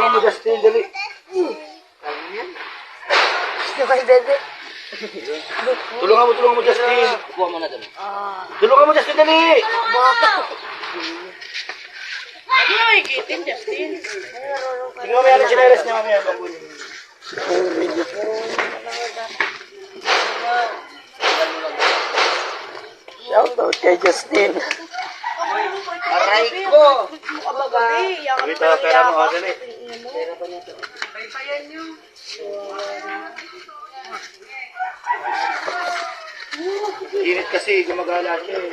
tulungan mo, Justin, dali. Tulungan mo, Justin. Kuha mo na doon. Tulungan mo, Justin, dali. Ano na ikitin, Justin? Sige, mamaya na chineres niya, mamaya. Shoutout kay Justin. Aray ko! Ito, pera mo, dali. Init kasi, gumagala siya eh.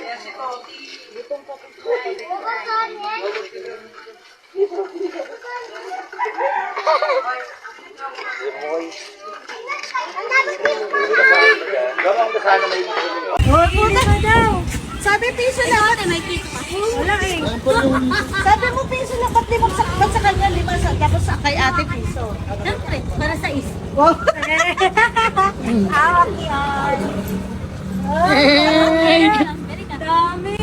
Gawang ka sana may Puta ka daw. Sabi piso lahat. May piso pa. Wala eh. Sabi mo piso lang. Ba't limang sa kanya? Lima sa tapos sa kay ate piso. Siyempre, para sa is. Awak yan. Dami.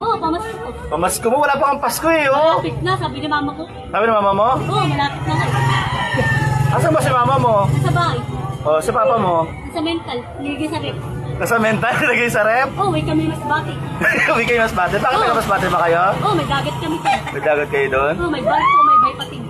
Oo, pamasko ko. Pamasko mo, wala pa kang Pasko eh, oh. Malapit na, sabi ni mama ko. Sabi ng mama mo? Oo, malapit na. Asan ba si mama mo? Sa bahay. Oh, si papa mo? Sa mental. Nilagay sa rep. Nasa mental, nilagay sa rep? Oo, may kami mas bati. Uwi kayo mas bate. Bakit may mas bate ba kayo? Oo, may dagat kami pa. May dagat kayo doon? Oo, may barko, may baypating.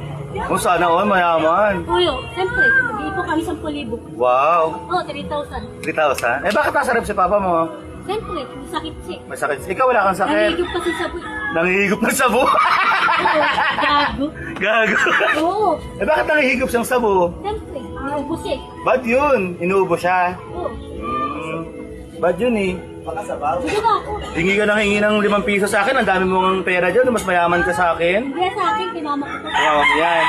Kung sana all, mayaman. Oo, siyempre, mag-iipon kami 10,000. Wow. Oo, 3,000. 3,000? Eh bakit nasa rep si papa mo? Siyempre, may sakit siya. May sakit. Ikaw wala kang sakit. Nangigip kasi sa buhay. Nangihigop ng sabu. Oo, gago. Gago. Oo, Eh bakit nangihigop siyang sabu? siyempre, naubos siya. Bad yun. Inuubo siya. Oo, Bad yun eh. hindi na ako. Hingi ka ng hingi ng 5 piso sa akin. Ang dami mong pera dyan. Mas mayaman ka sa akin. Hindi sa akin, kinama ko. Wow, yan.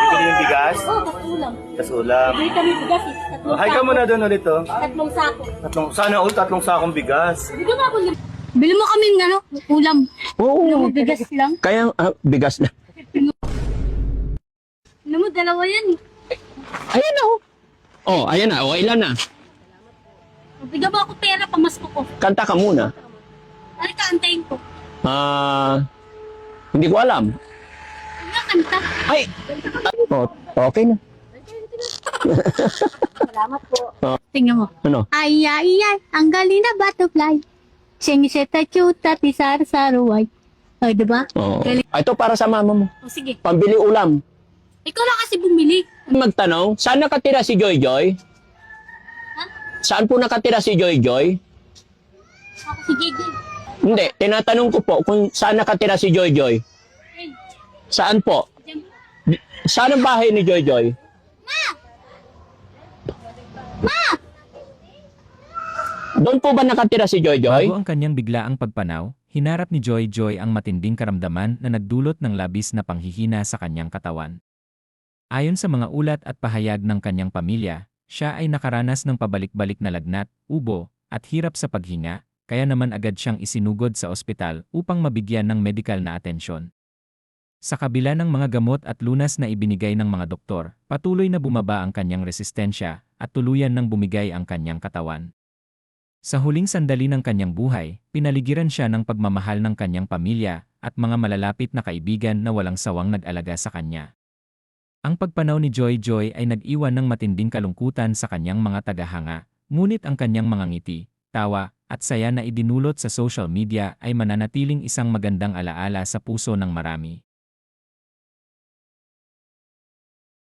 Bibili yung bigas. Oo, tas ulam. Tas ulam. Bili kami bigas eh. Tatlong Hi ka sako. muna doon ulit oh. Tatlong sako. Sana all 3 sakong bigas. Bili nga ako. Bili mo kami ng ulam. Oo. Bigas lang. Kaya bigas na. Alam mo, dalawa yan eh. Ayan na oh. Oh, ayan na. Oh, ilan na? Bigyan mo ako pera, pamasko ko. Kanta ka muna. Ano ka, antayin ko? Hindi ko alam. Huwag nga kanta. Ay! Oh, okay na. Salamat po. Tingnan mo. Ano? Ay, ay, ay, ang galing na butterfly. Siniseta chuta, tisar saruay. O, diba? Oo. Galing. Ito para sa mama mo. O, sige. Pambili ulam. Ikaw lang kasi bumili. Magtanong, saan nakatira si Joy Joy? Ha? Saan po nakatira si Joy Joy? Ako si JJ. Hindi, tinatanong ko po kung saan nakatira si Joy Joy. Ay, Saan po? dyan. Saan ang bahay ni Joy Joy? Doon po ba nakatira si Joy Joy? Bago ang kanyang biglaang pagpanaw, hinarap ni Joy Joy ang matinding karamdaman na nagdulot ng labis na panghihina sa kanyang katawan. Ayon sa mga ulat at pahayag ng kanyang pamilya, siya ay nakaranas ng pabalik-balik na lagnat, ubo, at hirap sa paghinga, kaya naman agad siyang isinugod sa ospital upang mabigyan ng medikal na atensyon. Sa kabila ng mga gamot at lunas na ibinigay ng mga doktor, patuloy na bumaba ang kanyang resistensya at tuluyan ng bumigay ang kanyang katawan. Sa huling sandali ng kanyang buhay, pinaligiran siya ng pagmamahal ng kanyang pamilya at mga malalapit na kaibigan na walang sawang nag-alaga sa kanya. Ang pagpanaw ni Joy Joy ay nag-iwan ng matinding kalungkutan sa kanyang mga tagahanga, ngunit ang kanyang mga ngiti, tawa, at saya na idinulot sa social media ay mananatiling isang magandang alaala sa puso ng marami.